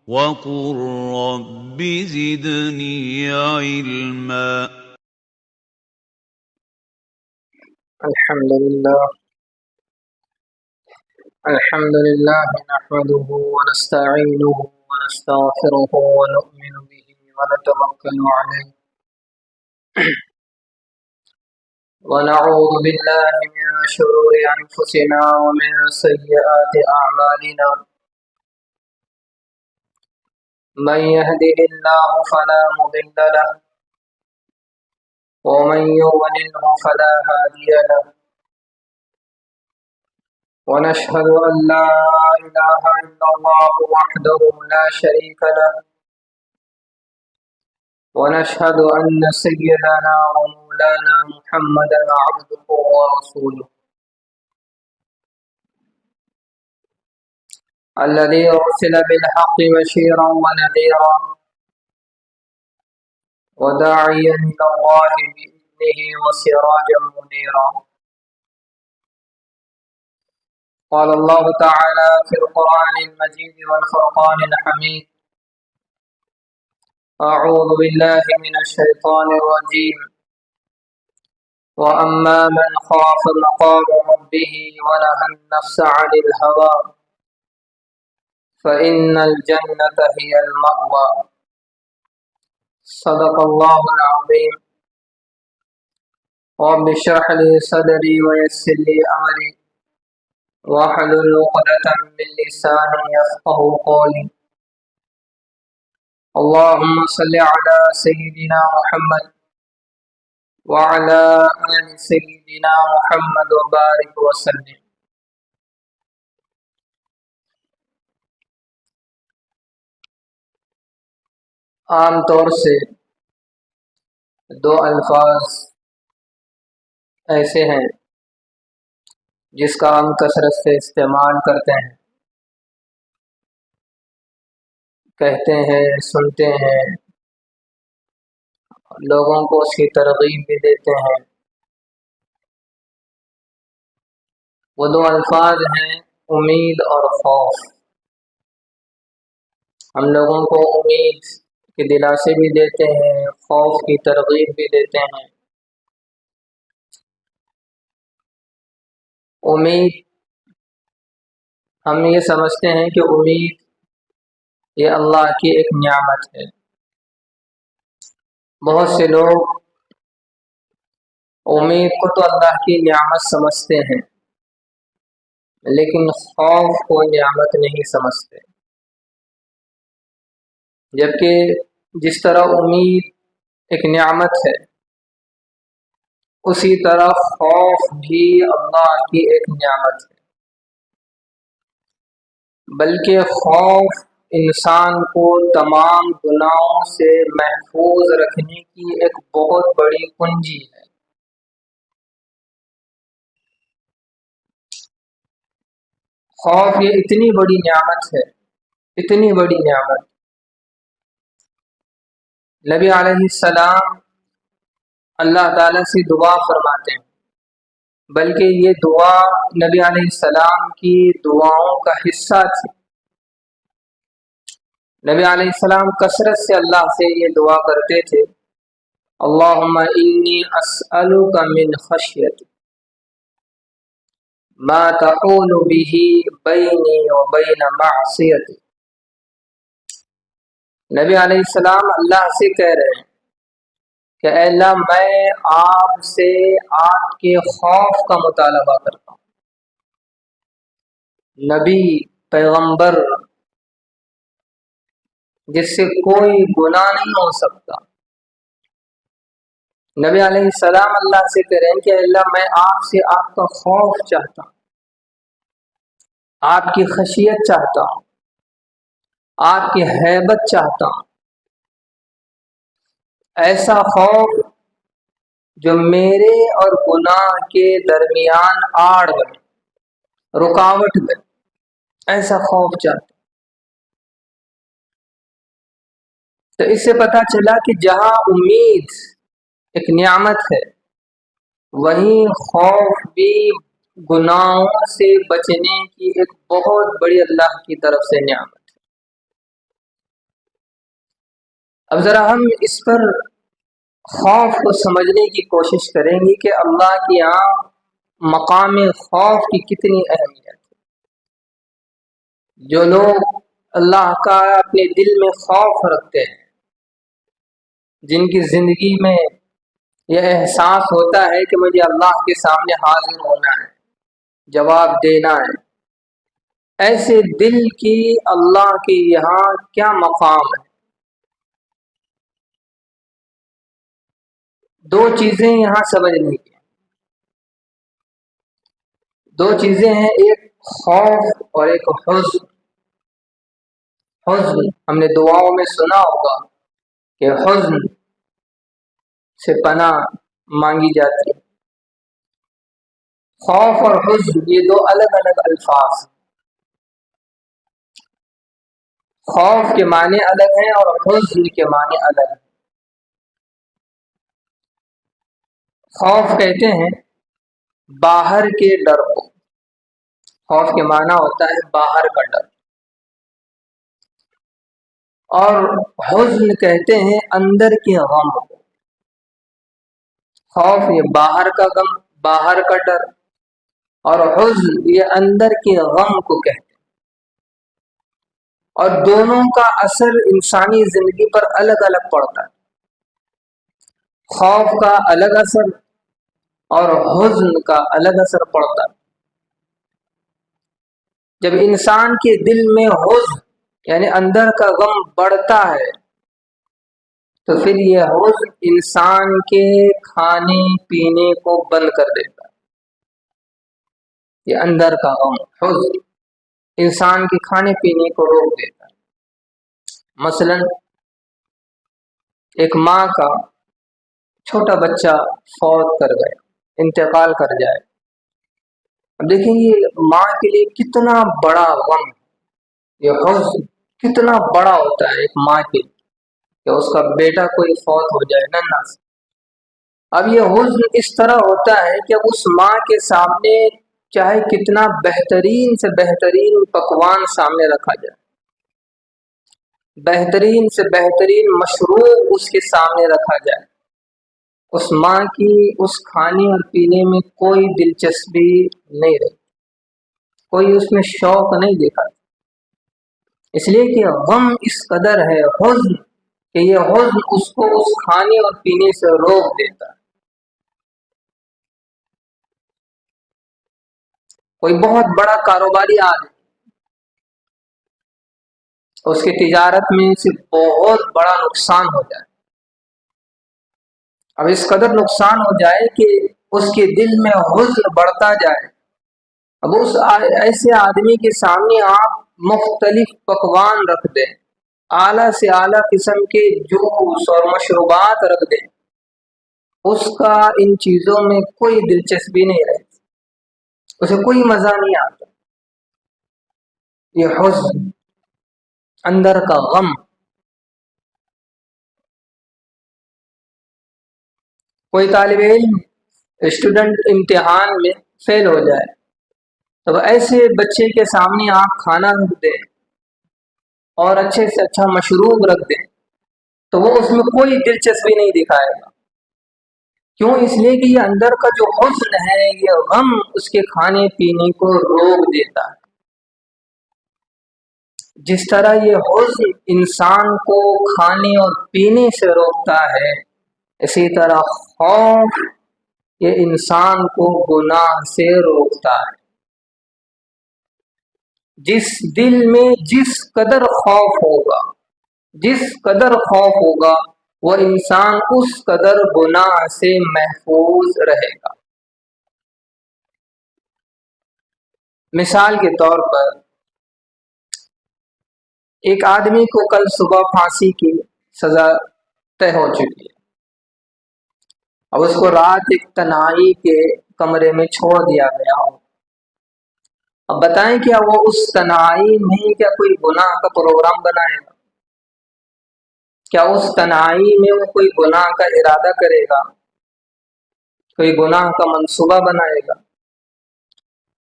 وقل رب زدني علما. الحمد لله نحمده ونستعينه ونستغفره ونؤمن به ونتوكل عليه ونعوذ بالله من شرور أنفسنا ومن سيئات أعمالنا. من يهده الله فلا مضل له ومن يضلله فلا هادي له. ونشهد أن لا إله إلا الله وحده لا شريك له. ونشهد أن سيدنا ومولانا محمدا عبده ورسوله الذي أرسل بالحق بشيرا ونذيرا وداعيا إلى الله بإذنه وسراجا منيرا. قال الله تعالى في القرآن المجيد والفرقان الحميد: أعوذ بالله من الشيطان الرجيم. وأما من خاف مقام ربه ونهى النفس عن الهوى فإن الجنة هي المأوى. صدق الله العظيم. رب اشرح لي صدري ويسر لي أمري واحلل عقدة من لساني يفقهوا قولي. اللهم صل على سيدنا محمد وعلى آل سيدنا محمد وبارك وسلم. عام طور سے دو الفاظ ایسے ہیں جس کا ہم کثرت سے استعمال کرتے ہیں، کہتے ہیں، سنتے ہیں، لوگوں کو اس کی ترغیب بھی دیتے ہیں. وہ دو الفاظ ہیں امید اور خوف. ہم لوگوں کو امید کے دلاسے بھی دیتے ہیں، خوف کی ترغیب بھی دیتے ہیں. امید، ہم یہ سمجھتے ہیں کہ امید یہ اللہ کی ایک نعمت ہے. بہت سے لوگ امید کو تو اللہ کی نعمت سمجھتے ہیں لیکن خوف کو نعمت نہیں سمجھتے. جبکہ جس طرح امید ایک نعمت ہے اسی طرح خوف بھی اللہ کی ایک نعمت ہے. بلکہ خوف انسان کو تمام گناہوں سے محفوظ رکھنے کی ایک بہت بڑی کنجی ہے. خوف یہ اتنی بڑی نعمت ہے، اتنی بڑی نعمت. نبی علیہ السلام اللہ تعالیٰ سے دعا فرماتے ہیں، بلکہ یہ دعا نبی علیہ السلام کی دعاؤں کا حصہ تھی. نبی علیہ السلام کثرت سے اللہ سے یہ دعا کرتے تھے: اللہم انی اسألک من خشیتک ما تحول به بینی وبین معصیتک. نبی علیہ السلام اللہ سے کہہ رہے ہیں کہ اے اللہ، میں آپ سے آپ کے خوف کا مطالبہ کرتا ہوں. نبی، پیغمبر جس سے کوئی گناہ نہیں ہو سکتا، نبی علیہ السلام اللہ سے کہہ رہے ہیں کہ اے اللہ، میں آپ سے آپ کا خوف چاہتا ہوں، آپ کی خشیت چاہتا ہوں، آپ کی ہیبت چاہتا ہوں. ایسا خوف جو میرے اور گناہ کے درمیان آڑ بنے، رکاوٹ بنے، ایسا خوف چاہتا ہوں. تو اس سے پتہ چلا کہ جہاں امید ایک نعمت ہے وہیں خوف بھی گناہوں سے بچنے کی ایک بہت بڑی اللہ کی طرف سے نعمت ہے. اب ذرا ہم اس پر خوف کو سمجھنے کی کوشش کریں گے کہ اللہ کے یہاں مقام خوف کی کتنی اہمیت ہے۔ جو لوگ اللہ کا اپنے دل میں خوف رکھتے ہیں، جن کی زندگی میں یہ احساس ہوتا ہے کہ مجھے اللہ کے سامنے حاضر ہونا ہے، جواب دینا ہے، ایسے دل کی اللہ کے یہاں کیا مقام ہے۔ دو چیزیں یہاں سمجھنے کی، دو چیزیں ہیں، ایک خوف اور ایک حزن۔ حزن ہم نے دعاؤں میں سنا ہوگا کہ حزن سے پناہ مانگی جاتی ہے۔ خوف اور حزن یہ دو الگ الگ الفاظ ہیں۔ خوف کے معنی الگ ہیں اور حزن کے معنی الگ ہیں۔ خوف کہتے ہیں باہر کے ڈر کو، خوف کے معنی ہوتا ہے باہر کا ڈر، اور حزن کہتے ہیں اندر کے غم کو۔ خوف یہ باہر کا غم، باہر کا ڈر، اور حزن یہ اندر کے غم کو کہتے ہیں۔ اور دونوں کا اثر انسانی زندگی پر الگ الگ پڑتا ہے۔ خوف کا الگ اثر اور حزن کا الگ اثر پڑتا ہے۔ جب انسان کے دل میں حزن یعنی اندر کا غم بڑھتا ہے تو پھر یہ حزن انسان کے کھانے پینے کو بند کر دیتا ہے۔ یہ اندر کا غم حزن انسان کے کھانے پینے کو روک دیتا ہے۔ مثلا ایک ماں کا چھوٹا بچہ فوت کر گیا، انتقال کر جائے، اب دیکھیں یہ ماں کے لیے کتنا بڑا غم، یہ حزن کتنا بڑا ہوتا ہے ایک ماں کے لیے کہ اس کا بیٹا کوئی فوت ہو جائے ننھا سے۔ اب یہ حزن اس طرح ہوتا ہے کہ اب اس ماں کے سامنے چاہے کتنا بہترین سے بہترین پکوان سامنے رکھا جائے، بہترین سے بہترین مشروب اس کے سامنے رکھا جائے، اس ماں کی اس کھانے اور پینے میں کوئی دلچسپی نہیں رہتی، کوئی اس میں شوق نہیں دیکھا، اس لیے کہ غم اس قدر ہے، حزن، کہ یہ حزن اس کو اس کھانے اور پینے سے روک دیتا ہے۔ کوئی بہت بڑا کاروباری آدمی، اس کی تجارت میں سے بہت بڑا نقصان ہو جائے، اب اس قدر نقصان ہو جائے کہ اس کے دل میں حزن بڑھتا جائے، اب اس ایسے آدمی کے سامنے آپ مختلف پکوان رکھ دیں، اعلیٰ سے اعلیٰ قسم کے جوس اور مشروبات رکھ دیں، اس کا ان چیزوں میں کوئی دلچسپی نہیں رہتی، اسے کوئی مزہ نہیں آتا۔ یہ حزن، اندر کا غم۔ کوئی طالب علم اسٹوڈنٹ امتحان میں فیل ہو جائے تو ایسے بچے کے سامنے آپ کھانا رکھ دیں اور اچھے سے اچھا مشروب رکھ دیں تو وہ اس میں کوئی دلچسپی نہیں دکھائے گا۔ کیوں؟ اس لیے کہ یہ اندر کا جو حزن ہے، یہ غم اس کے کھانے پینے کو روک دیتا ہے۔ جس طرح یہ حزن انسان کو کھانے اور پینے سے روکتا ہے، اسی طرح خوف یہ انسان کو گناہ سے روکتا ہے۔ جس دل میں جس قدر خوف ہوگا، جس قدر خوف ہوگا، وہ انسان اس قدر گناہ سے محفوظ رہے گا۔ مثال کے طور پر ایک آدمی کو کل صبح پھانسی کی سزا طے ہو چکی ہے، اب اس کو رات ایک تنہائی کے کمرے میں چھوڑ دیا گیا ہو۔ اب بتائیں کیا وہ اس تنہائی میں کیا کوئی گناہ کا پروگرام بنائے گا؟ کیا اس تنہائی میں وہ کوئی گناہ کا ارادہ کرے گا، کوئی گناہ کا منصوبہ بنائے گا؟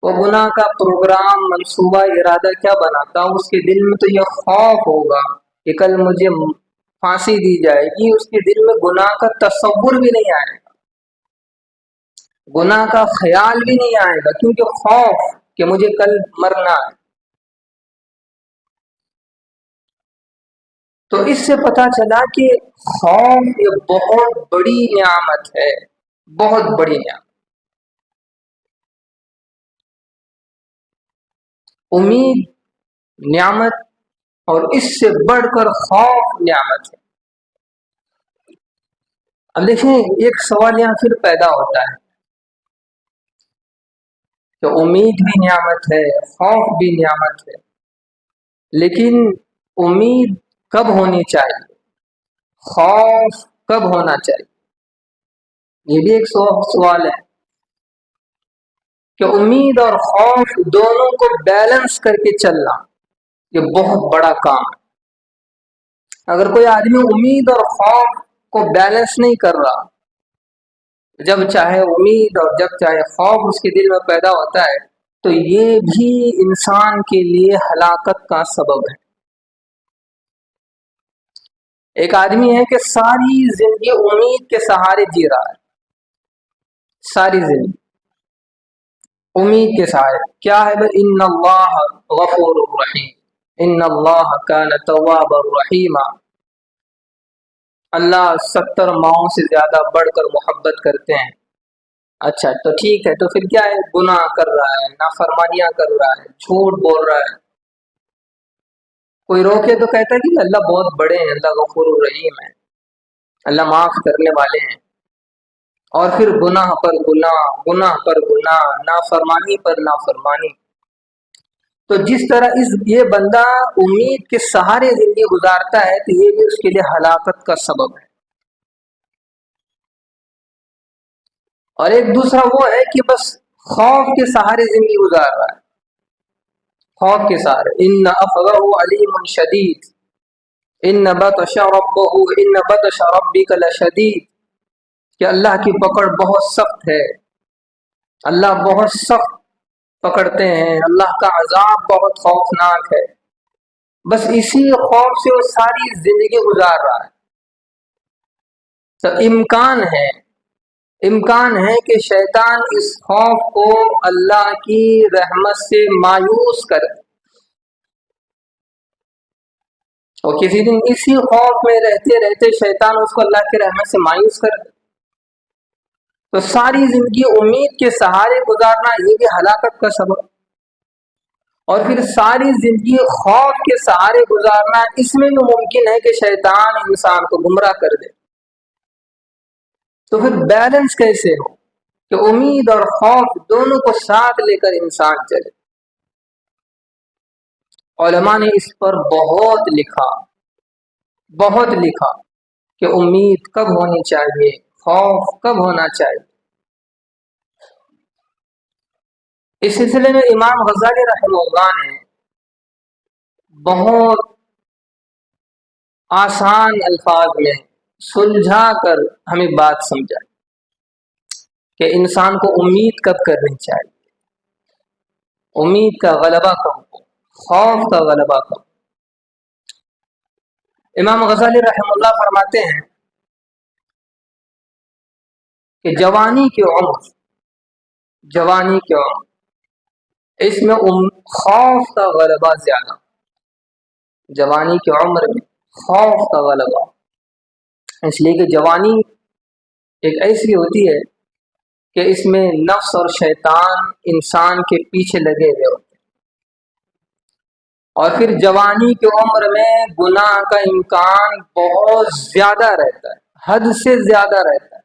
وہ گناہ کا پروگرام، منصوبہ، ارادہ کیا بناتا؟ اس کے دل میں تو یہ خوف ہوگا کہ کل مجھے پھانسی دی جائے گی اس کے دل میں گناہ کا تصور بھی نہیں آئے گا، گناہ کا خیال بھی نہیں آئے گا، کیونکہ خوف کہ مجھے کل مرنا ہے۔ تو اس سے پتہ چلا کہ خوف یہ بہت بڑی نعمت ہے، بہت بڑی نعمت۔ امید نعمت اور اس سے بڑھ کر خوف نعمت ہے۔ اب دیکھیں ایک سوال یہاں پھر پیدا ہوتا ہے کہ امید بھی نعمت ہے، خوف بھی نعمت ہے، لیکن امید کب ہونی چاہیے، خوف کب ہونا چاہیے؟ یہ بھی ایک سوال ہے کہ امید اور خوف دونوں کو بیلنس کر کے چلنا یہ بہت بڑا کام ہے۔ اگر کوئی آدمی امید اور خوف کو بیلنس نہیں کر رہا، جب چاہے امید اور جب چاہے خوف اس کے دل میں پیدا ہوتا ہے، تو یہ بھی انسان کے لیے ہلاکت کا سبب ہے۔ ایک آدمی ہے کہ ساری زندگی امید کے سہارے جی رہا ہے، ساری زندگی امید کے سہارے، کیا ہے بھائی؟ ان اللہ غفور الرحیم، ان اللہ کان توابا الرحیما، اللہ 70 ماؤں سے زیادہ بڑھ کر محبت کرتے ہیں۔ اچھا تو ٹھیک ہے، تو پھر کیا ہے؟ گناہ کر رہا ہے، نافرمانیاں کر رہا ہے، جھوٹ بول رہا ہے، کوئی روکے تو کہتا ہے کہ اللہ بہت بڑے ہیں، اللہ غفور الرحیم ہے، اللہ معاف کرنے والے ہیں، اور پھر گناہ پر گناہ، گناہ پر گناہ، نافرمانی پر نافرمانی۔ تو جس طرح یہ بندہ امید کے سہارے زندگی گزارتا ہے تو یہ بھی اس کے لیے ہلاکت کا سبب ہے۔ اور ایک دوسرا وہ ہے کہ بس خوف کے سہارے زندگی گزار رہا ہے، خوف کے سہارے، ان اخذہ علیم شدید، ان بطش ربک لشدید، کہ اللہ کی پکڑ بہت سخت ہے، اللہ بہت سخت پکڑتے ہیں، اللہ کا عذاب بہت خوفناک ہے۔ بس اسی خوف سے وہ ساری زندگی گزار رہا ہے۔ تو امکان ہے کہ شیطان اس خوف کو اللہ کی رحمت سے مایوس کرے، اور کسی دن اسی خوف میں رہتے رہتے شیطان اس کو اللہ کی رحمت سے مایوس کر دے۔ تو ساری زندگی امید کے سہارے گزارنا یہ بھی ہلاکت کا سبب، اور پھر ساری زندگی خوف کے سہارے گزارنا اس میں بھی ممکن ہے کہ شیطان انسان کو گمراہ کر دے۔ تو پھر بیلنس کیسے ہو کہ امید اور خوف دونوں کو ساتھ لے کر انسان چلے؟ علماء نے اس پر بہت لکھا کہ امید کب ہونی چاہیے، خوف کب ہونا چاہیے۔ اس سلسلے میں امام غزالی رحمہ اللہ نے بہت آسان الفاظ میں سلجھا کر ہمیں بات سمجھا کہ انسان کو امید کب کرنی چاہیے، امید کا غلبہ کب ہو، خوف کا غلبہ کب۔ امام غزالی رحمہ اللہ فرماتے ہیں کہ جوانی کی عمر اس میں خوف کا غلبہ زیادہ، جوانی کی عمر میں خوف کا غلبہ، اس لیے کہ جوانی ایک ایسی ہوتی ہے کہ اس میں نفس اور شیطان انسان کے پیچھے لگے ہوئے ہوتے ہیں، اور پھر جوانی کی عمر میں گناہ کا امکان بہت زیادہ رہتا ہے، حد سے زیادہ رہتا ہے۔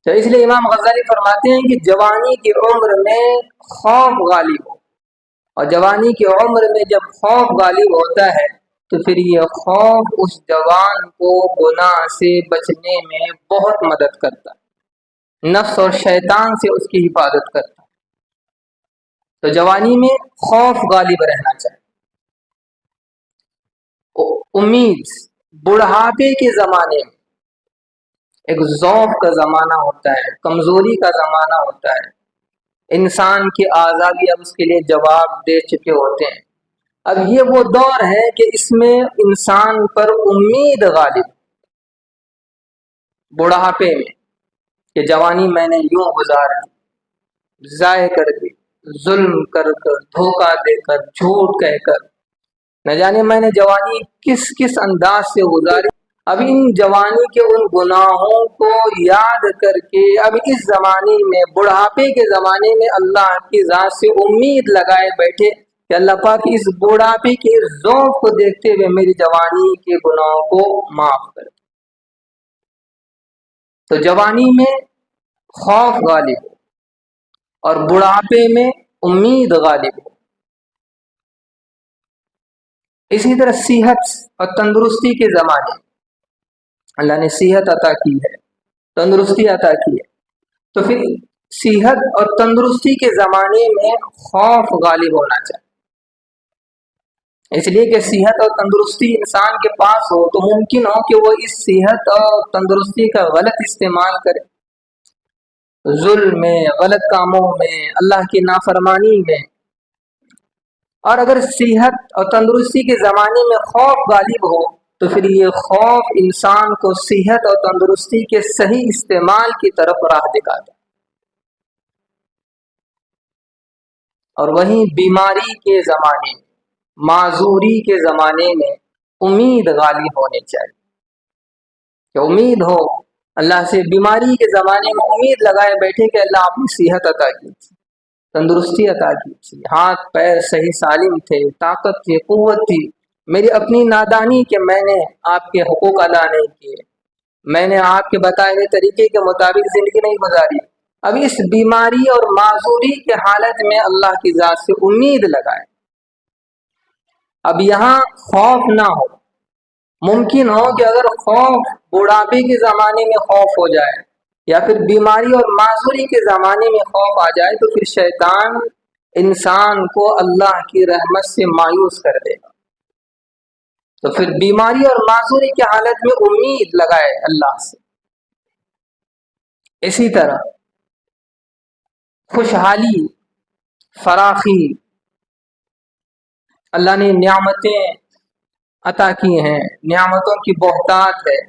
تو اس لیے امام غزالی فرماتے ہیں کہ جوانی کی عمر میں خوف غالب ہو، اور جوانی کی عمر میں جب خوف غالب ہوتا ہے تو پھر یہ خوف اس جوان کو گناہ سے بچنے میں بہت مدد کرتا ہے، نفس اور شیطان سے اس کی حفاظت کرتا ہے۔ تو جوانی میں خوف غالب رہنا چاہیے۔ امید بڑھاپے کے زمانے میں ایک ضعف کا زمانہ ہوتا ہے، کمزوری کا زمانہ ہوتا ہے، انسان کے اعضاء بھی اب اس کے لیے جواب دے چکے ہوتے ہیں، اب یہ وہ دور ہے کہ اس میں انسان پر امید غالب، بڑھاپے میں کہ جوانی میں نے یوں گزار دی، ضائع کر دی، ظلم کر کر، دھوکہ دے کر، جھوٹ کہہ کر، نہ جانے میں نے جوانی کس کس انداز سے گزاری۔ اب ان جوانی کے ان گناہوں کو یاد کر کے اب اس زمانے میں، بڑھاپے کے زمانے میں، اللہ کی ذات سے امید لگائے بیٹھے کہ اللہ پاک اس بڑھاپے کے ذوق کو دیکھتے ہوئے میری جوانی کے گناہوں کو معاف کر دے۔ تو جوانی میں خوف غالب ہو اور بڑھاپے میں امید غالب ہو۔ اسی طرح صحت اور تندرستی کے زمانے اللہ نے صحت عطا کی ہے، تندرستی عطا کی ہے، تو پھر صحت اور تندرستی کے زمانے میں خوف غالب ہونا چاہیے۔ اس لیے کہ صحت اور تندرستی انسان کے پاس ہو تو ممکن ہو کہ وہ اس صحت اور تندرستی کا غلط استعمال کرے، ظلم میں، غلط کاموں میں، اللہ کی نافرمانی میں۔ اور اگر صحت اور تندرستی کے زمانے میں خوف غالب ہو تو پھر یہ خوف انسان کو صحت اور تندرستی کے صحیح استعمال کی طرف راہ دکھاتا ہے۔ اور وہیں بیماری کے زمانے میں، معذوری کے زمانے میں امید غالب ہونی چاہیے کہ امید ہو اللہ سے۔ بیماری کے زمانے میں امید لگائے بیٹھے کہ اللہ آپ نے صحت عطا کی تھی، تندرستی عطا کی تھی، ہاتھ پیر صحیح سالم تھے، طاقت تھی، قوت تھی، میری اپنی نادانی کہ میں نے آپ کے حقوق ادا نہیں کیے، میں نے آپ کے بتائے ہوئے طریقے کے مطابق زندگی نہیں گزاری۔ اب اس بیماری اور معذوری کے حالت میں اللہ کی ذات سے امید لگائے۔ اب یہاں خوف نہ ہو، ممکن ہو کہ اگر خوف بڑھاپے کے زمانے میں خوف ہو جائے یا پھر بیماری اور معذوری کے زمانے میں خوف آ جائے تو پھر شیطان انسان کو اللہ کی رحمت سے مایوس کر دے گا۔ تو پھر بیماری اور معذوری کی حالت میں امید لگائے اللہ سے۔ اسی طرح خوشحالی، فراخی، اللہ نے نعمتیں عطا کی ہیں، نعمتوں کی بہتات ہے،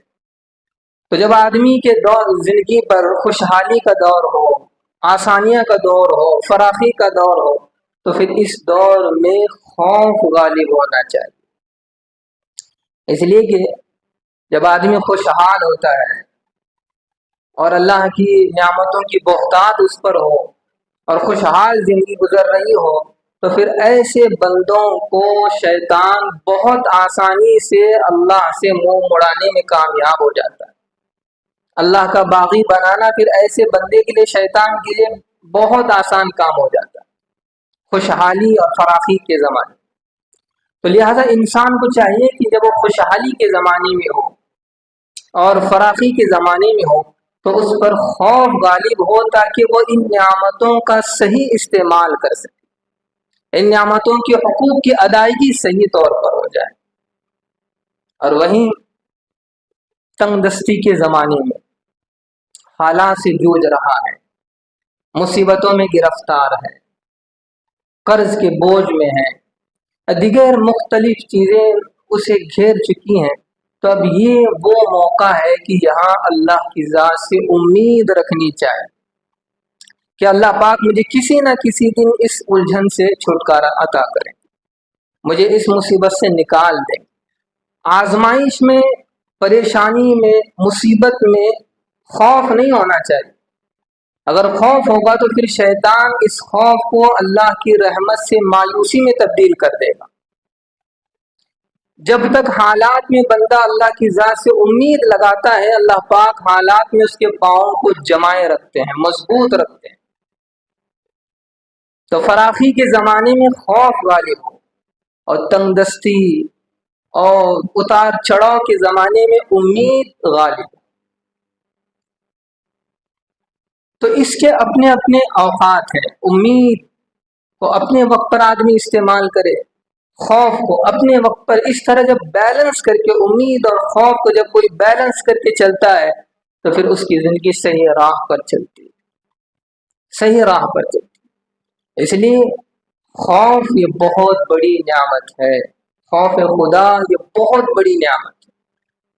تو جب آدمی کے دور زندگی پر خوشحالی کا دور ہو، آسانیاں کا دور ہو، فراخی کا دور ہو، تو پھر اس دور میں خوف غالب ہونا چاہیے۔ اس لیے کہ جب آدمی خوشحال ہوتا ہے اور اللہ کی نعمتوں کی بہتات اس پر ہو اور خوشحال زندگی گزر رہی ہو تو پھر ایسے بندوں کو شیطان بہت آسانی سے اللہ سے منہ مڑانے میں کامیاب ہو جاتا ہے۔ اللہ کا باغی بنانا پھر ایسے بندے کے لیے، شیطان کے لیے بہت آسان کام ہو جاتا ہے خوشحالی اور فراخی کے زمانے۔ تو لہٰذا انسان کو چاہیے کہ جب وہ خوشحالی کے زمانے میں ہو اور فراخی کے زمانے میں ہو تو اس پر خوف غالب ہو تاکہ وہ ان نعمتوں کا صحیح استعمال کر سکے، ان نعمتوں کے حقوق کی ادائیگی صحیح طور پر ہو جائے۔ اور وہیں تنگ دستی کے زمانے میں حالات سے جوجھ رہا ہے، مصیبتوں میں گرفتار ہے، قرض کے بوجھ میں ہے، دیگر مختلف چیزیں اسے گھیر چکی ہیں، تو اب یہ وہ موقع ہے کہ یہاں اللہ کی ذات سے امید رکھنی چاہیے کہ اللہ پاک مجھے کسی نہ کسی دن اس الجھن سے چھٹکارا عطا کریں، مجھے اس مصیبت سے نکال دیں۔ آزمائش میں، پریشانی میں، مصیبت میں خوف نہیں ہونا چاہیے۔ اگر خوف ہوگا تو پھر شیطان اس خوف کو اللہ کی رحمت سے مایوسی میں تبدیل کر دے گا۔ جب تک حالات میں بندہ اللہ کی ذات سے امید لگاتا ہے، اللہ پاک حالات میں اس کے پاؤں کو جمائے رکھتے ہیں، مضبوط رکھتے ہیں۔ تو فراخی کے زمانے میں خوف غالب ہو اور تنگ دستی اور اتار چڑھاؤ کے زمانے میں امید غالب ہو۔ تو اس کے اپنے اپنے اوقات ہیں، امید کو اپنے وقت پر آدمی استعمال کرے، خوف کو اپنے وقت پر۔ اس طرح جب بیلنس کر کے امید اور خوف کو جب کوئی بیلنس کر کے چلتا ہے تو پھر اس کی زندگی صحیح راہ پر چلتی ہے، صحیح راہ پر چلتی ہے۔ اس لیے خوف یہ بہت بڑی نعمت ہے، خوف خدا یہ بہت بڑی نعمت ہے۔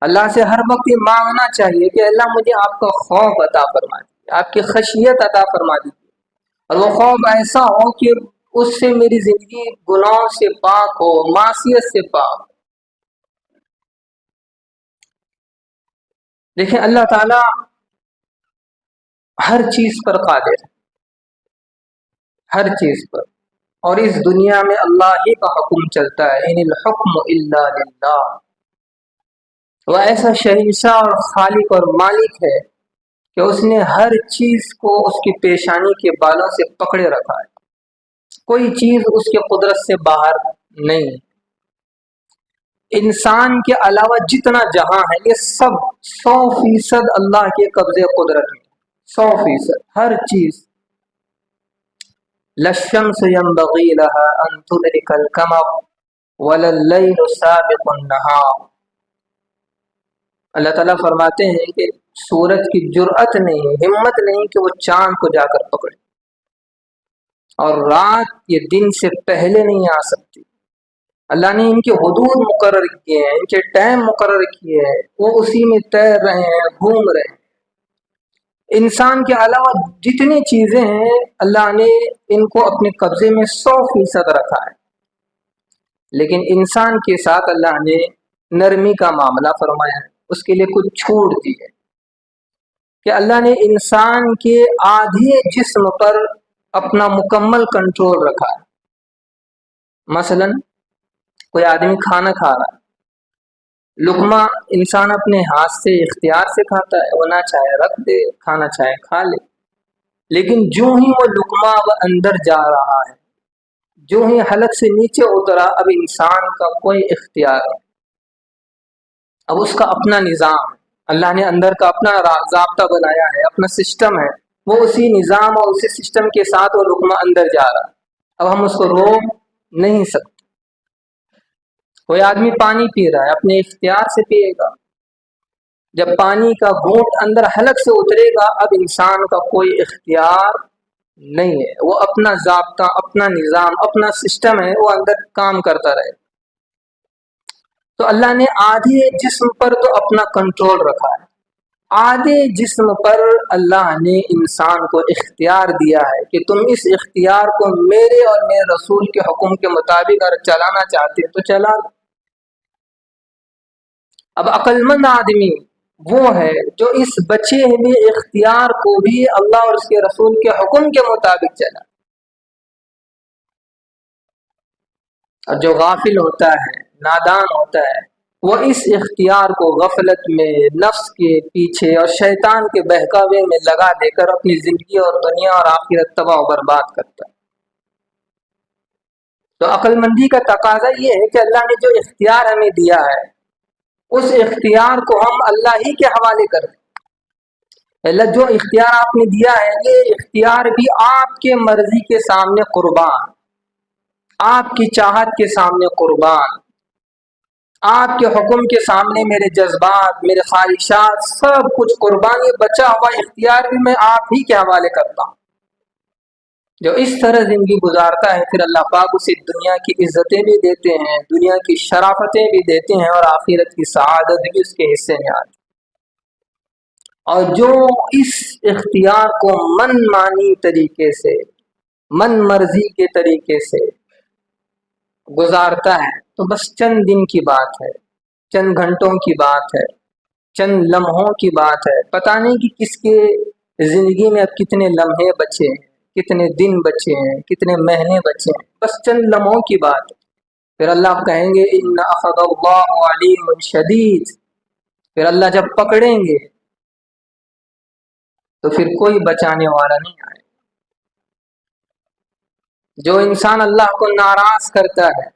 اللہ سے ہر وقت یہ مانگنا چاہیے کہ اللہ مجھے آپ کا خوف عطا فرما دیجیے، آپ کی خشیت عطا فرما دیجیے، اور وہ خوف ایسا ہو کہ اس سے میری زندگی گناہوں سے پاک ہو، معصیت سے پاک ہو۔ دیکھیں اللہ تعالی ہر چیز پر قادر ہے، ہر چیز پر، اور اس دنیا میں اللہ ہی کا حکم چلتا ہے، ان الحکم الا للہ۔ وہ ایسا شہنشاہ اور خالق اور مالک ہے کہ اس نے ہر چیز کو اس کی پیشانی کے بالوں سے پکڑے رکھا ہے، کوئی چیز اس کے قدرت سے باہر نہیں ہے۔ انسان کے علاوہ جتنا جہاں ہے یہ سب 100% اللہ کے قبضے قدرت میں، 100% ہر چیز۔ لَلشَّمْسُ يَنبَغِي لَهَا أَن تُدْرِكَ الْقَمَرَ وَلَا اللَّيْلُ سَابِقُ النَّهَارِ۔ اللہ تعالیٰ فرماتے ہیں کہ سورج کی جرأت نہیں، ہمت نہیں کہ وہ چاند کو جا کر پکڑے، اور رات یہ دن سے پہلے نہیں آ سکتی۔ اللہ نے ان کے حدود مقرر کیے ہیں، ان کے ٹائم مقرر کیے ہیں، وہ اسی میں تیر رہے ہیں، گھوم رہے ہیں۔ انسان کے علاوہ جتنی چیزیں ہیں اللہ نے ان کو اپنے قبضے میں 100% رکھا ہے، لیکن انسان کے ساتھ اللہ نے نرمی کا معاملہ فرمایا ہے، اس کے لیے کچھ چھوٹ دی ہے کہ اللہ نے انسان کے آدھے جسم پر اپنا مکمل کنٹرول رکھا ہے۔ مثلا کوئی آدمی کھانا کھا رہا ہے، لقمہ انسان اپنے ہاتھ سے اختیار سے کھاتا ہے، وہ نہ چاہے رکھ دے، کھانا چاہے کھا لے، لیکن جو ہی وہ لقمہ اب اندر جا رہا ہے، جو ہی حلق سے نیچے اترا، اب انسان کا کوئی اختیار نہیں، اب اس کا اپنا نظام ہے، اللہ نے اندر کا اپنا ضابطہ بنایا ہے، اپنا سسٹم ہے، وہ اسی نظام اور اسی سسٹم کے ساتھ وہ لقمہ اندر جا رہا ہے، اب ہم اس کو روک نہیں سکتے۔ کوئی آدمی پانی پی رہا ہے، اپنے اختیار سے پیے گا، جب پانی کا گھونٹ اندر حلق سے اترے گا اب انسان کا کوئی اختیار نہیں ہے، وہ اپنا ضابطہ، اپنا نظام، اپنا سسٹم ہے، وہ اندر کام کرتا رہے۔ تو اللہ نے آدھے جسم پر تو اپنا کنٹرول رکھا ہے، آدھے جسم پر اللہ نے انسان کو اختیار دیا ہے کہ تم اس اختیار کو میرے اور میرے رسول کے حکم کے مطابق اگر چلانا چاہتے تو چلا۔ اب عقل مند آدمی وہ ہے جو اس بچے ہوئے اختیار کو بھی اللہ اور اس کے رسول کے حکم کے مطابق چلا، اور جو غافل ہوتا ہے، نادان ہوتا ہے، وہ اس اختیار کو غفلت میں، نفس کے پیچھے اور شیطان کے بہکاوے میں لگا دے کر اپنی زندگی اور دنیا اور آخرت تباہ و برباد کرتا ہے۔ تو عقل مندی کا تقاضا یہ ہے کہ اللہ نے جو اختیار ہمیں دیا ہے اس اختیار کو ہم اللہ ہی کے حوالے کریں۔ اللہ جو اختیار آپ نے دیا ہے یہ اختیار بھی آپ کے مرضی کے سامنے قربان، آپ کی چاہت کے سامنے قربان، آپ کے حکم کے سامنے میرے جذبات، میرے خواہشات سب کچھ قربان، یہ بچا ہوا اختیار بھی میں آپ ہی کے حوالے کرتا ہوں۔ جو اس طرح زندگی گزارتا ہے پھر اللہ پاک اسے دنیا کی عزتیں بھی دیتے ہیں، دنیا کی شرافتیں بھی دیتے ہیں، اور آخرت کی سعادت بھی اس کے حصے میں آتی۔ اور جو اس اختیار کو من مانی طریقے سے، من مرضی کے طریقے سے گزارتا ہے تو بس چند دن کی بات ہے، چند گھنٹوں کی بات ہے، چند لمحوں کی بات ہے، پتہ نہیں کہ کس کے زندگی میں اب کتنے لمحے بچے ہیں، کتنے دن بچے ہیں، کتنے مہینے بچے ہیں، بس چند لمحوں کی بات ہے۔ پھر اللہ کہیں گے ان اخذ اللہ علیم شدید، پھر اللہ جب پکڑیں گے تو پھر کوئی بچانے والا نہیں آئے۔ جو انسان اللہ کو ناراض کرتا ہے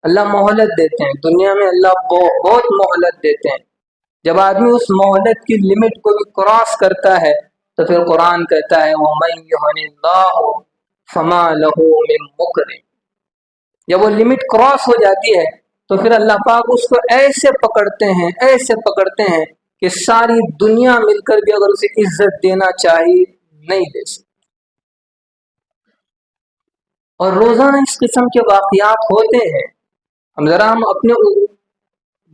اللہ مہلت دیتے ہیں، دنیا میں اللہ بہت مہلت دیتے ہیں، جب آدمی اس مہلت کی لمٹ کو بھی کراس کرتا ہے تو پھر قرآن کہتا ہے وَمَن يُهِنِ اللَّهُ فَمَا لَهُ مِن مُكْرِمٍ، جب وہ لمٹ کراس ہو جاتی ہے تو پھر اللہ پاک اس کو ایسے پکڑتے ہیں، ایسے پکڑتے ہیں کہ ساری دنیا مل کر بھی اگر اسے عزت دینا چاہیے نہیں دے سکتی۔ اور روزانہ اس قسم کے واقعات ہوتے ہیں. ہم اپنے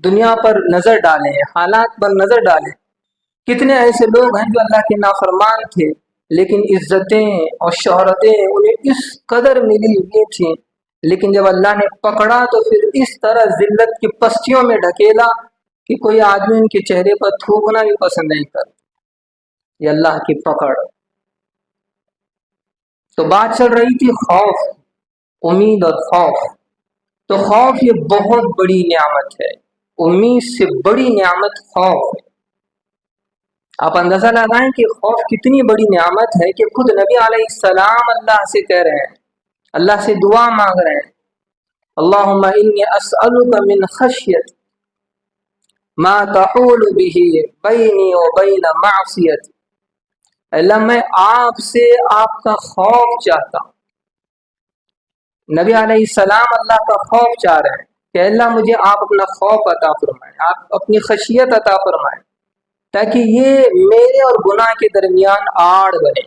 دنیا پر نظر ڈالیں، حالات پر نظر ڈالیں. کتنے ایسے لوگ ہیں جو اللہ کے نافرمان تھے، لیکن عزتیں اور شہرتیں انہیں اس قدر ملی ہوئی تھیں، لیکن جب اللہ نے پکڑا تو پھر اس طرح ذلت کی پستیوں میں ڈھکیلا کہ کوئی آدمی ان کے چہرے پر تھوکنا بھی پسند نہیں کرتا. یہ اللہ کی پکڑ. تو بات چل رہی تھی خوف، امید اور خوف. تو خوف یہ بہت بڑی نعمت ہے، امید سے بڑی نعمت خوف ہے. آپ اندازہ لگائیں کہ خوف کتنی بڑی نعمت ہے کہ خود نبی علیہ السلام اللہ سے کہہ رہے ہیں، اللہ سے دعا مانگ رہے ہیں، اللہم انی اسألک من خشیت ما تحول به بینی و بین معصیت. اللہ میں آپ سے آپ کا خوف چاہتا ہوں. نبی علیہ السلام اللہ کا خوف چاہ رہے ہیں کہ اللہ مجھے آپ اپنا خوف عطا فرمائیں، آپ اپنی خشیت عطا فرمائیں، تاکہ یہ میرے اور گناہ کے درمیان آڑ بنے.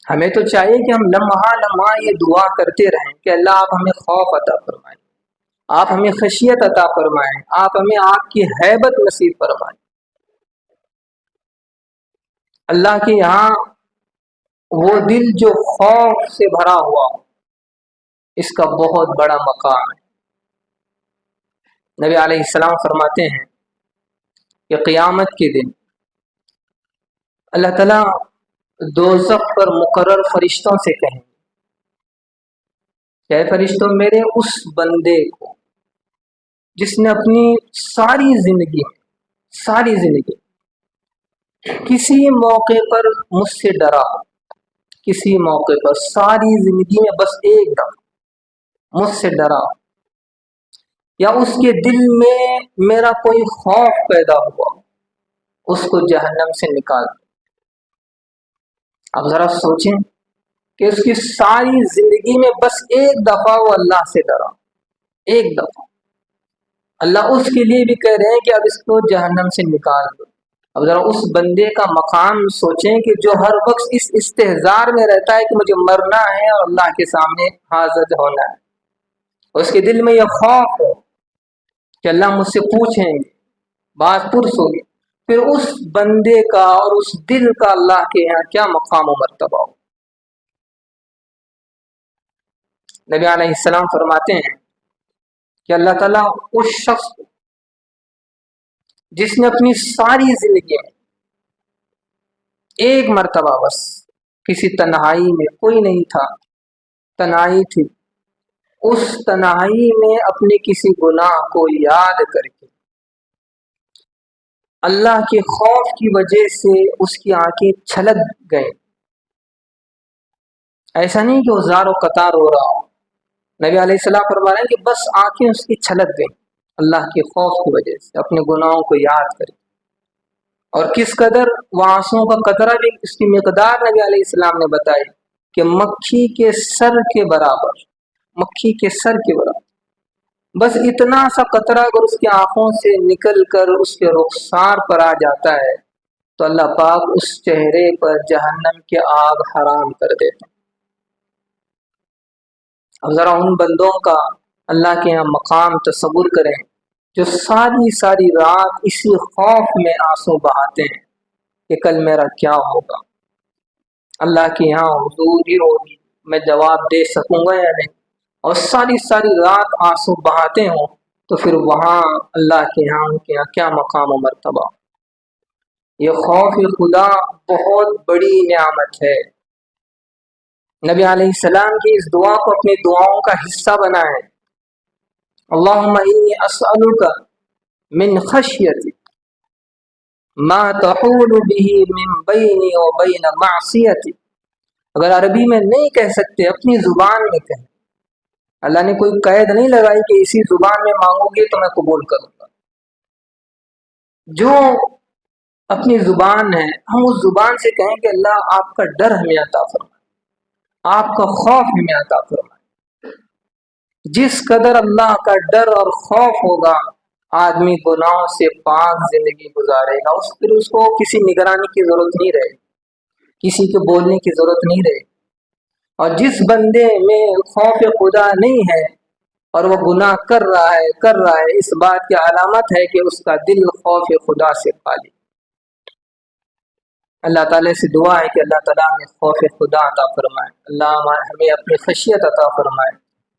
ہمیں تو چاہیے کہ ہم لمحہ لمحہ یہ دعا کرتے رہیں کہ اللہ آپ ہمیں خوف عطا فرمائیں، آپ ہمیں خشیت عطا فرمائیں، آپ ہمیں آپ کی ہیبت نصیب فرمائیں. اللہ کے یہاں وہ دل جو خوف سے بھرا ہوا ہو، اس کا بہت بڑا مقام ہے. نبی علیہ السلام فرماتے ہیں کہ قیامت کے دن اللہ تعالیٰ دوزخ پر مقرر فرشتوں سے کہیں کہ اے فرشتوں، میرے اس بندے کو جس نے اپنی ساری زندگی کسی موقع پر مجھ سے ڈرا، کسی موقع پر ساری زندگی میں بس ایک دفعہ مجھ سے ڈرا، یا اس کے دل میں میرا کوئی خوف پیدا ہوا، اس کو جہنم سے نکال دو. اب ذرا سوچیں کہ اس کی ساری زندگی میں بس ایک دفعہ وہ اللہ سے ڈرا، ایک دفعہ. اللہ اس کے لیے بھی کہہ رہے ہیں کہ اب اس کو جہنم سے نکال دو. اب ذرا اس بندے کا مقام سوچیں کہ جو ہر وقت اس استحضار میں رہتا ہے کہ مجھے مرنا ہے اور اللہ کے سامنے حاضر ہونا ہے. اس کے دل میں یہ خوف ہو کہ اللہ مجھ سے پوچھیں گے، بات پرس ہوگی. پھر اس بندے کا اور اس دل کا اللہ کے یہاں کیا مقام و مرتبہ ہو. نبی علیہ السلام فرماتے ہیں کہ اللہ تعالیٰ اس شخص جس نے اپنی ساری زندگی میں ایک مرتبہ بس کسی تنہائی میں، کوئی نہیں تھا، تنہائی تھی، اس تنہائی میں اپنے کسی گناہ کو یاد کر کے اللہ کے خوف کی وجہ سے اس کی آنکھیں چھلک گئیں. ایسا نہیں کہ وہ زار و قطار ہو رہا ہو. نبی علیہ السلام فرما رہے ہیں کہ بس آنکھیں اس کی چھلک گئیں اللہ کے خوف کی وجہ سے، اپنے گناہوں کو یاد کریں. اور کس قدر وہ آنسوؤں کا قطرہ بھی اس کی مقدار نبی علیہ السلام نے بتائی کہ مکھی کے سر کے برابر، مکھی کے سر کے برابر. بس اتنا سا قطرہ اگر اس کی آنکھوں سے نکل کر اس کے رخسار پر آ جاتا ہے تو اللہ پاک اس چہرے پر جہنم کے آگ حرام کر دیتے ہیں. اب ذرا ان بندوں کا اللہ کے یہاں مقام تصور کریں جو ساری رات اسی خوف میں آنسو بہاتے ہیں کہ کل میرا کیا ہوگا، اللہ کے یہاں حضوری ہوگی، میں جواب دے سکوں گا یا نہیں، اور ساری رات آنسو بہاتے ہوں تو پھر وہاں اللہ کے یہاں ان کے یہاں کیا مقام و مرتبہ. یہ خوف خدا بہت بڑی نعمت ہے. نبی علیہ السلام کی اس دعا کو اپنی دعاؤں کا حصہ بنائیں. اللہم انی اسألک من خشیتک ما تحول به من بینی و بین معصیتک. اگر عربی میں نہیں کہہ سکتے اپنی زبان میں کہیں. اللہ نے کوئی قید نہیں لگائی کہ اسی زبان میں مانگو گے تو میں قبول کروں گا. جو اپنی زبان ہے ہم اس زبان سے کہیں کہ اللہ آپ کا ڈر ہمیں عطا فرمائے، آپ کا خوف ہمیں عطا فرمائے. جس قدر اللہ کا ڈر اور خوف ہوگا آدمی گناہوں سے پاک زندگی گزارے گا. پھر اس کو کسی نگرانی کی ضرورت نہیں رہے، کسی کے بولنے کی ضرورت نہیں رہے. اور جس بندے میں خوف خدا نہیں ہے اور وہ گناہ کر رہا ہے اس بات کی علامت ہے کہ اس کا دل خوف خدا سے خالی. اللہ تعالیٰ سے دعا ہے کہ اللہ تعالیٰ ہمیں خوف خدا عطا فرمائے, اللہ ہمیں اپنی خشیت عطا فرمائے,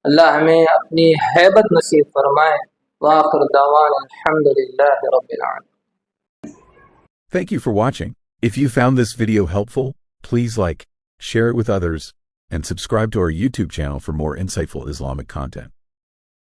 اللہ ہمیں اپنی ہیبت نصیب فرمائے. وآخر دعوانا الحمدللہ رب العالمین. Thank you for watching. If you found this video helpful, please like, share it with others, and subscribe to our YouTube channel for more insightful Islamic content.